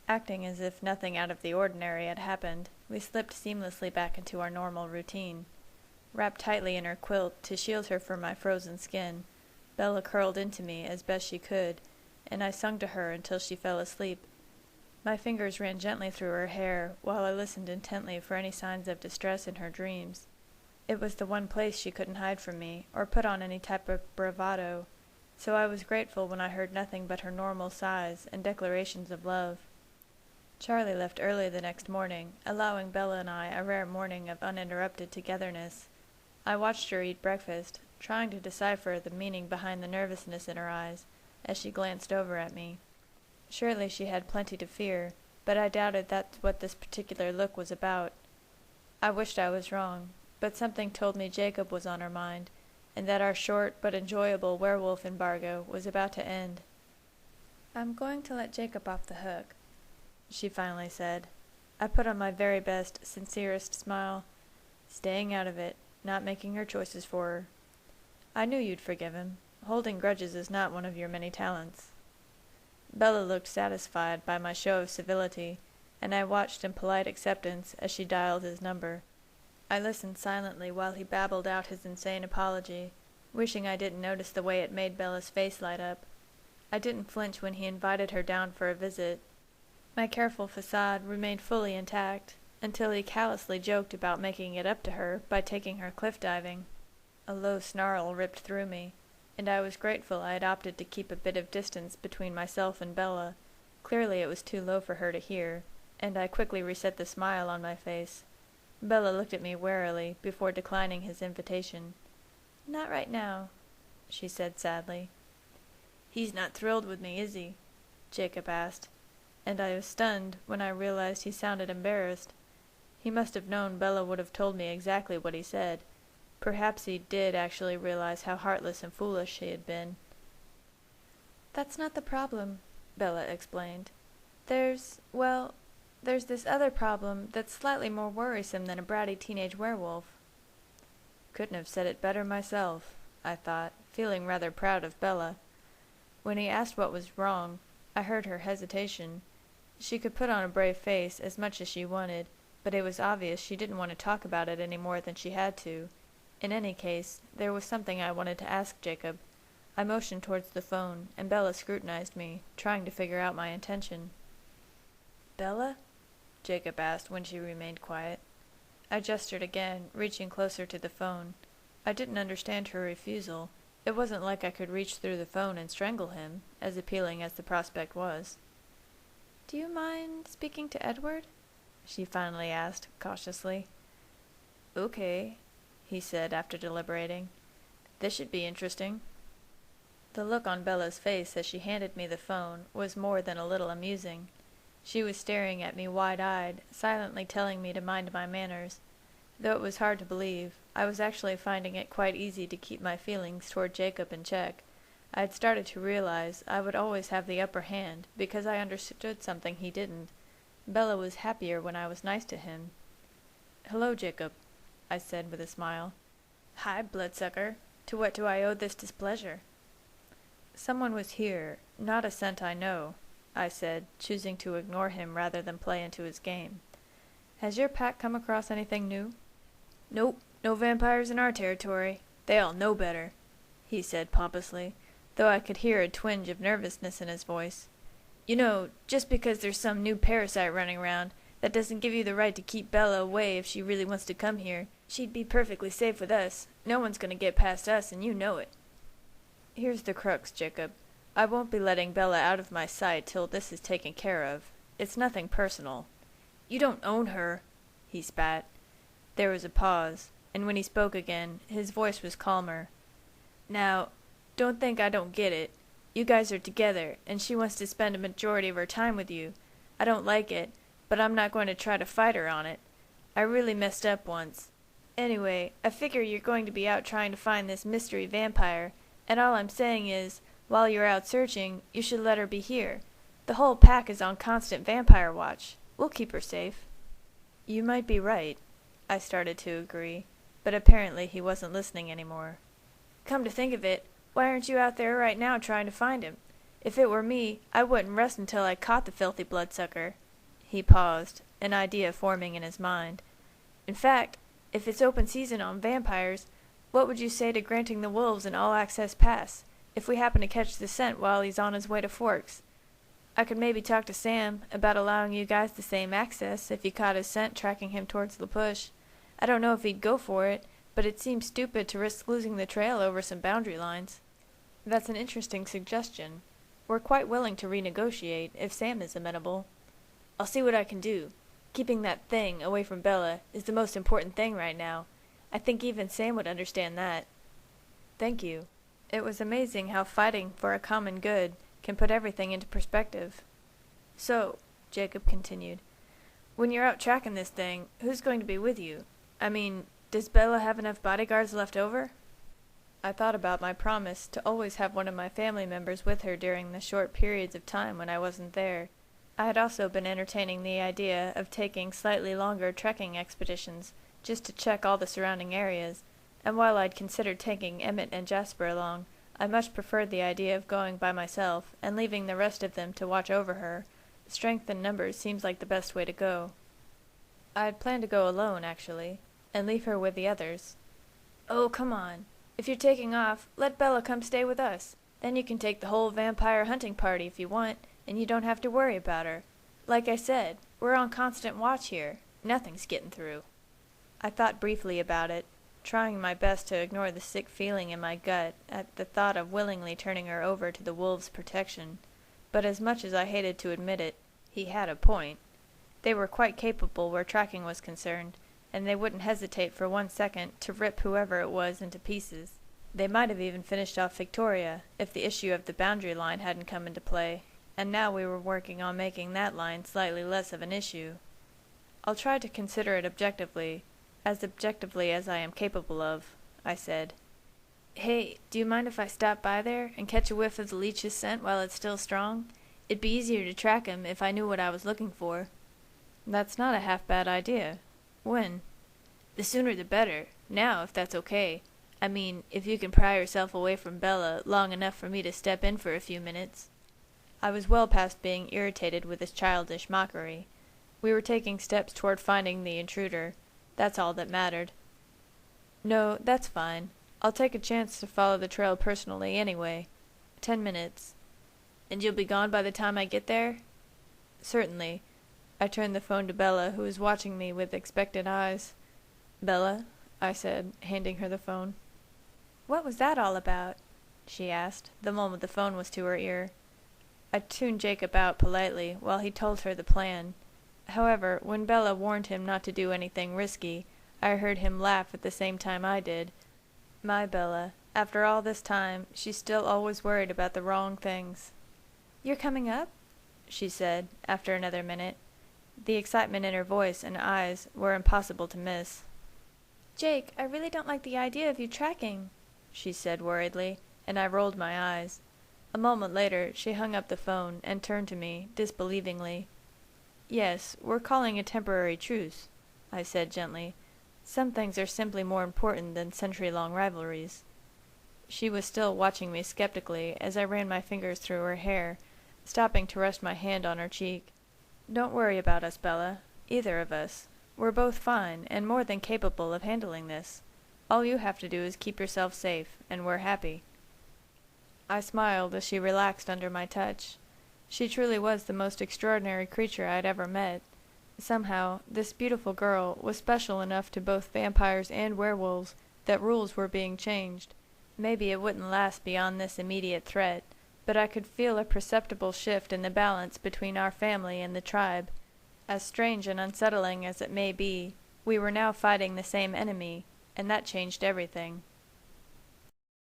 Acting as if nothing out of the ordinary had happened, we slipped seamlessly back into our normal routine. Wrapped tightly in her quilt to shield her from my frozen skin, Bella curled into me as best she could, and I sung to her until she fell asleep. My fingers ran gently through her hair while I listened intently for any signs of distress in her dreams. It was the one place she couldn't hide from me, or put on any type of bravado, so I was grateful when I heard nothing but her normal sighs and declarations of love. Charlie left early the next morning, allowing Bella and I a rare morning of uninterrupted togetherness. I watched her eat breakfast, trying to decipher the meaning behind the nervousness in her eyes as she glanced over at me. Surely she had plenty to fear, but I doubted that's what this particular look was about. I wished I was wrong, but something told me Jacob was on her mind, and that our short but enjoyable werewolf embargo was about to end. "I'm going to let Jacob off the hook," she finally said. I put on my very best, sincerest smile, staying out of it, not making her choices for her. "I knew you'd forgive him. Holding grudges is not one of your many talents." Bella looked satisfied by my show of civility, and I watched in polite acceptance as she dialed his number. I listened silently while he babbled out his insane apology, wishing I didn't notice the way it made Bella's face light up. I didn't flinch when he invited her down for a visit. My careful facade remained fully intact, until he callously joked about making it up to her by taking her cliff diving. A low snarl ripped through me, and I was grateful I had opted to keep a bit of distance between myself and Bella. Clearly it was too low for her to hear, and I quickly reset the smile on my face. Bella looked at me warily before declining his invitation. "Not right now," she said sadly. "He's not thrilled with me, is he?" Jacob asked, and I was stunned when I realized he sounded embarrassed. He must have known Bella would have told me exactly what he said. Perhaps he did actually realize how heartless and foolish she had been. "That's not the problem," Bella explained. There's this other problem that's slightly more worrisome than a bratty teenage werewolf." Couldn't have said it better myself, I thought, feeling rather proud of Bella. When he asked what was wrong, I heard her hesitation. She could put on a brave face as much as she wanted, but it was obvious she didn't want to talk about it any more than she had to. In any case, there was something I wanted to ask Jacob. I motioned towards the phone, and Bella scrutinized me, trying to figure out my intention. "Bella?" Jacob asked when she remained quiet. I gestured again, reaching closer to the phone. I didn't understand her refusal. It wasn't like I could reach through the phone and strangle him, as appealing as the prospect was. "Do you mind speaking to Edward?" she finally asked, cautiously. "Okay," he said after deliberating. "This should be interesting." The look on Bella's face as she handed me the phone was more than a little amusing. She was staring at me wide-eyed, silently telling me to mind my manners. Though it was hard to believe, I was actually finding it quite easy to keep my feelings toward Jacob in check. I had started to realize I would always have the upper hand, because I understood something he didn't. Bella was happier when I was nice to him. "Hello, Jacob," I said with a smile. "Hi, bloodsucker. To what do I owe this displeasure?" "Someone was here, not a scent I know," I said, choosing to ignore him rather than play into his game. "Has your pack come across anything new?" "Nope, no vampires in our territory. They all know better," he said pompously, though I could hear a twinge of nervousness in his voice. "You know, just because there's some new parasite running around, that doesn't give you the right to keep Bella away if she really wants to come here. She'd be perfectly safe with us. No one's going to get past us, and you know it." "Here's the crux, Jacob. I won't be letting Bella out of my sight till this is taken care of. It's nothing personal." "You don't own her," he spat. There was a pause, and when he spoke again, his voice was calmer. "Now, don't think I don't get it. You guys are together, and she wants to spend a majority of her time with you. I don't like it, but I'm not going to try to fight her on it. I really messed up once. Anyway, I figure you're going to be out trying to find this mystery vampire, and all I'm saying is, while you're out searching, you should let her be here. The whole pack is on constant vampire watch. We'll keep her safe." "You might be right," I started to agree, but apparently he wasn't listening anymore. "Come to think of it, why aren't you out there right now trying to find him? If it were me, I wouldn't rest until I caught the filthy bloodsucker." He paused, an idea forming in his mind. "In fact, if it's open season on vampires, what would you say to granting the wolves an all-access pass, if we happen to catch the scent while he's on his way to Forks? I could maybe talk to Sam about allowing you guys the same access if you caught his scent tracking him towards La Push. I don't know if he'd go for it, but it seems stupid to risk losing the trail over some boundary lines." "That's an interesting suggestion. We're quite willing to renegotiate, if Sam is amenable." "I'll see what I can do. Keeping that thing away from Bella is the most important thing right now. I think even Sam would understand that." "Thank you." It was amazing how fighting for a common good can put everything into perspective. "So," Jacob continued, "when you're out tracking this thing, who's going to be with you? I mean, does Bella have enough bodyguards left over?" I thought about my promise to always have one of my family members with her during the short periods of time when I wasn't there. I had also been entertaining the idea of taking slightly longer trekking expeditions, just to check all the surrounding areas, and while I'd considered taking Emmett and Jasper along, I much preferred the idea of going by myself and leaving the rest of them to watch over her. Strength in numbers seems like the best way to go. I had planned to go alone, actually, and leave her with the others. "Oh, come on. If you're taking off, let Bella come stay with us. Then you can take the whole vampire hunting party if you want, and you don't have to worry about her. Like I said, we're on constant watch here. Nothing's getting through." I thought briefly about it, trying my best to ignore the sick feeling in my gut at the thought of willingly turning her over to the wolves' protection. But as much as I hated to admit it, he had a point. They were quite capable where tracking was concerned, and they wouldn't hesitate for 1 second to rip whoever it was into pieces. They might have even finished off Victoria if the issue of the boundary line hadn't come into play, and now we were working on making that line slightly less of an issue. "I'll try to consider it objectively as I am capable of," I said. "Hey, do you mind if I stop by there and catch a whiff of the leech's scent while it's still strong? It'd be easier to track him if I knew what I was looking for." "That's not a half-bad idea. When?" "The sooner the better. Now, if that's okay. I mean, if you can pry yourself away from Bella long enough for me to step in for a few minutes." I was well past being irritated with his childish mockery. We were taking steps toward finding the intruder. That's all that mattered. "No, that's fine. I'll take a chance to follow the trail personally anyway. 10 minutes. "And you'll be gone by the time I get there?" "Certainly." I turned the phone to Bella, who was watching me with expectant eyes. "Bella," I said, handing her the phone. "What was that all about?" she asked, the moment the phone was to her ear. I tuned Jacob out politely while he told her the plan. However, when Bella warned him not to do anything risky, I heard him laugh at the same time I did. My Bella. After all this time, she's still always worried about the wrong things. "You're coming up?" she said, after another minute. The excitement in her voice and eyes were impossible to miss. "Jake, I really don't like the idea of you tracking," she said worriedly, and I rolled my eyes. A moment later, she hung up the phone and turned to me, disbelievingly. "Yes, we're calling a temporary truce," I said gently. "Some things are simply more important than century-long rivalries." She was still watching me skeptically as I ran my fingers through her hair, stopping to rest my hand on her cheek. "Don't worry about us, Bella. Either of us. We're both fine and more than capable of handling this. All you have to do is keep yourself safe, and we're happy." I smiled as she relaxed under my touch. She truly was the most extraordinary creature I had ever met. Somehow, this beautiful girl was special enough to both vampires and werewolves that rules were being changed. Maybe it wouldn't last beyond this immediate threat, but I could feel a perceptible shift in the balance between our family and the tribe. As strange and unsettling as it may be, we were now fighting the same enemy, and that changed everything.